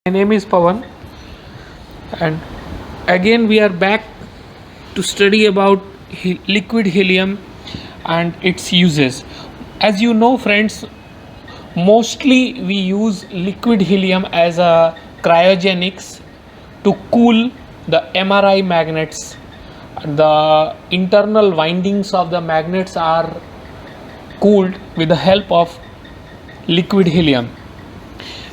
name is Pawan, and again we are back to study about liquid helium and its uses. As you know, friends, mostly we use liquid helium as a cryogenics to cool the MRI magnets. The internal windings of the magnets are cooled with the help of liquid helium.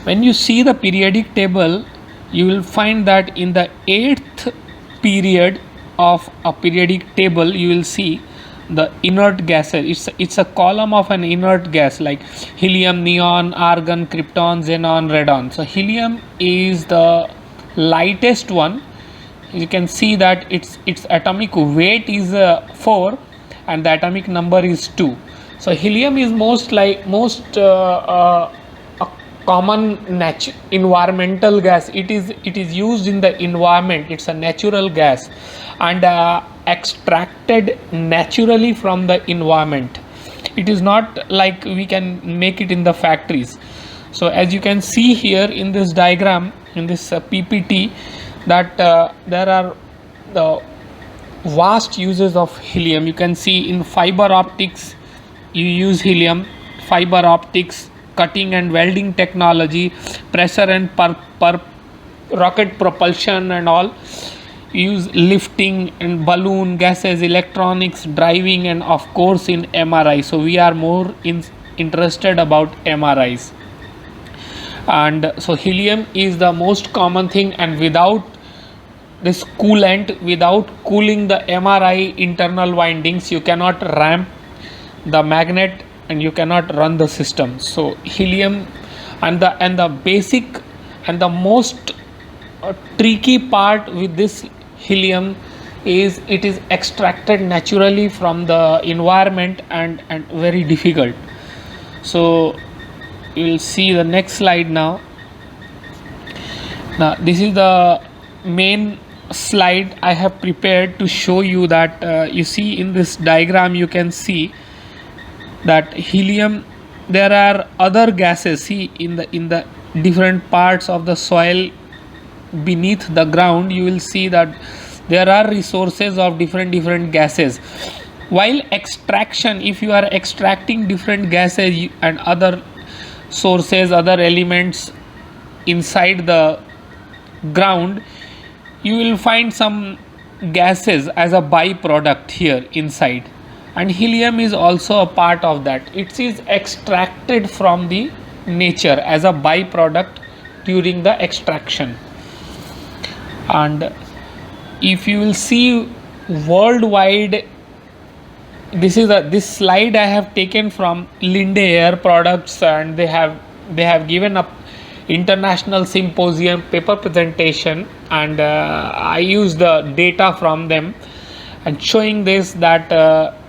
When you see the periodic table, you will find that in the 8th period of a periodic table, you will see the inert gases. It's a column of an inert gas like helium, neon, argon, krypton, xenon, radon. So helium is the lightest one. You can see that its atomic weight is 4 and the atomic number is 2. So helium is most common environmental gas. It is used in the environment. It's a natural gas and extracted naturally from the environment. It is not like we can make it in the factories. So as you can see here in this diagram, in this PPT, that there are the vast uses of helium. You can see in fiber optics you use helium, fiber optics, cutting and welding technology, pressure and rocket propulsion and all. Use lifting and balloon gases, electronics, driving, and of course in MRI. So we are more interested about MRIs. And so helium is the most common thing, and without this coolant, without cooling the MRI internal windings, you cannot ramp the magnet and you cannot run the system. So helium, and the basic and the most tricky part with this helium is it is extracted naturally from the environment and very difficult. So you will see the next slide now. Now this is the main slide I have prepared to show you that you see in this diagram, you can see that helium, there are other gases. See in the different parts of the soil beneath the ground, you will see that there are resources of different gases. While extraction, if you are extracting different gases and other sources, other elements inside the ground, you will find some gases as a byproduct here inside, and helium is also a part of that. It is extracted from the nature as a byproduct during the extraction. And if you will see worldwide, this slide I have taken from Linde Air Products, and they have given up international symposium paper presentation, and I use the data from them and showing this that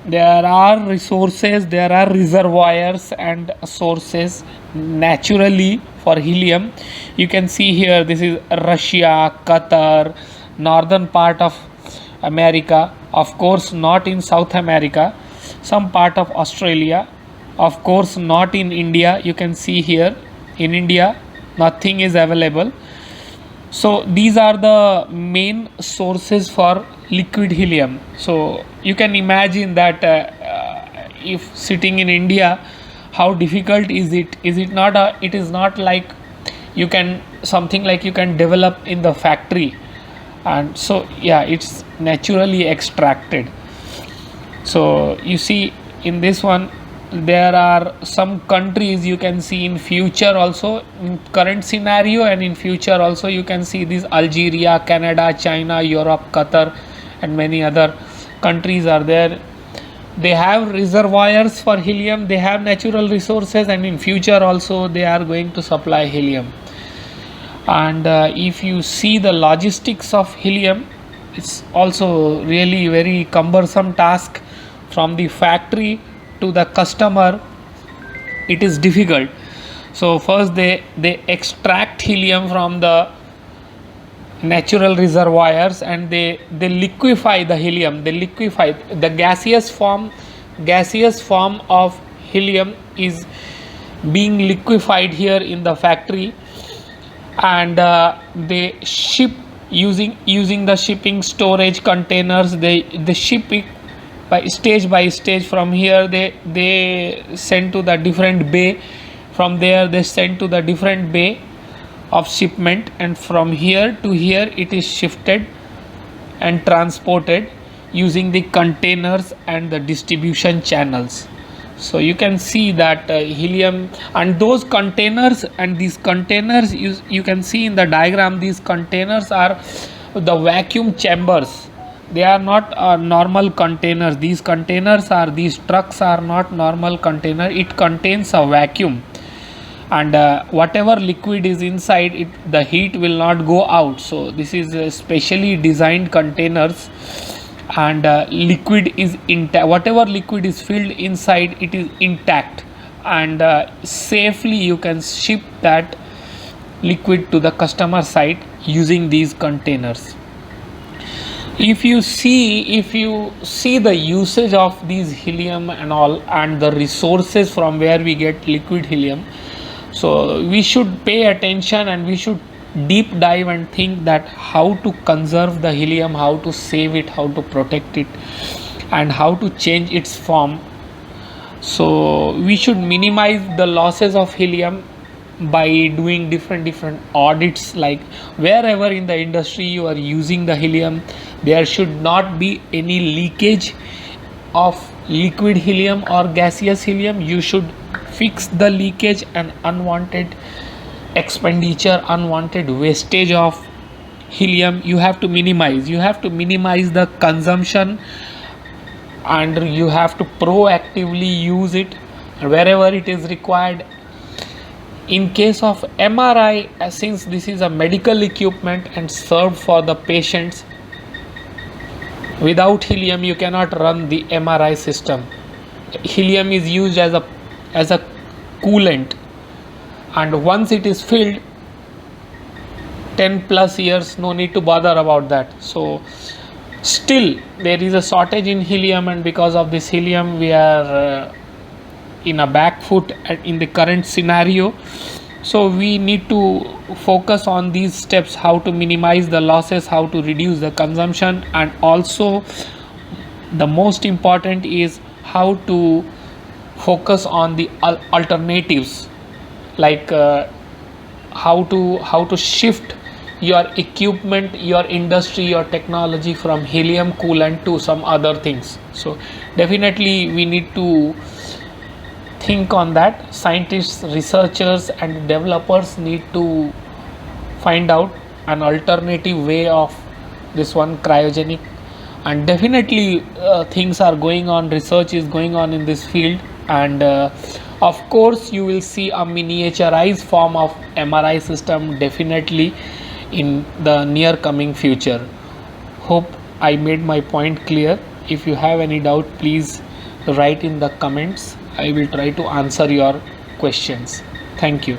there are resources, there are reservoirs and sources naturally for helium. You can see here, this is Russia, Qatar, northern part of America, of course not in South America, some part of Australia, of course not in India. You can see here in India nothing is available. So these are the main sources for liquid helium. So you can imagine that if sitting in India, how difficult is it? It is not like you can something like you can develop in the factory. And so yeah, it's naturally extracted. So you see in this one, there are some countries you can see in future also, in current scenario and in future also, you can see these Algeria, Canada, China, Europe, Qatar and many other countries are there. They have reservoirs for helium, they have natural resources, and in future also they are going to supply helium. And if you see the logistics of helium, it's also really very cumbersome task. From the factory to the customer, it is difficult. So first they extract helium from the natural reservoirs, and they liquefy the helium. They liquefy the gaseous form of helium is being liquefied here in the factory, and they ship using the shipping storage containers. They ship it by stage. From here they send to the different bay. From there they send to the different bay of shipment, and from here to here it is shifted and transported using the containers and the distribution channels. So you can see that helium and those containers, and these containers you can see in the diagram, these containers are the vacuum chambers. They are not normal containers. These trucks are not normal container. It contains a vacuum, and whatever liquid is inside it, the heat will not go out. So this is specially designed containers, and liquid is intact. Whatever liquid is filled inside, it is intact, and safely you can ship that liquid to the customer site using these containers. If you see the usage of these helium and all, and the resources from where we get liquid helium, so we should pay attention, and we should deep dive and think that how to conserve the helium, how to save it, how to protect it, and how to change its form. So we should minimize the losses of helium by doing different audits. Like wherever in the industry you are using the helium, there should not be any leakage of liquid helium or gaseous helium. You should fix the leakage and unwanted expenditure, unwanted wastage of helium. You have to minimize the consumption, and you have to proactively use it wherever it is required. In case of MRI, since this is a medical equipment and served for the patients, without helium you cannot run the MRI system. Helium is used as a coolant, and once it is filled, 10 plus years, no need to bother about that. So still there is a shortage in helium, and because of this helium we are in a back foot in the current scenario. So we need to focus on these steps, how to minimize the losses, how to reduce the consumption, and also the most important is how to focus on the alternatives, like how to shift your equipment, your industry, your technology from helium coolant to some other things. So definitely we need to think on that. Scientists, researchers and developers need to find out an alternative way of this one cryogenic, and definitely things are going on, research is going on in this field, and of course you will see a miniaturized form of MRI system definitely in the near coming future. Hope I made my point clear. If you have any doubt, please write in the comments. I will try to answer your questions. Thank you.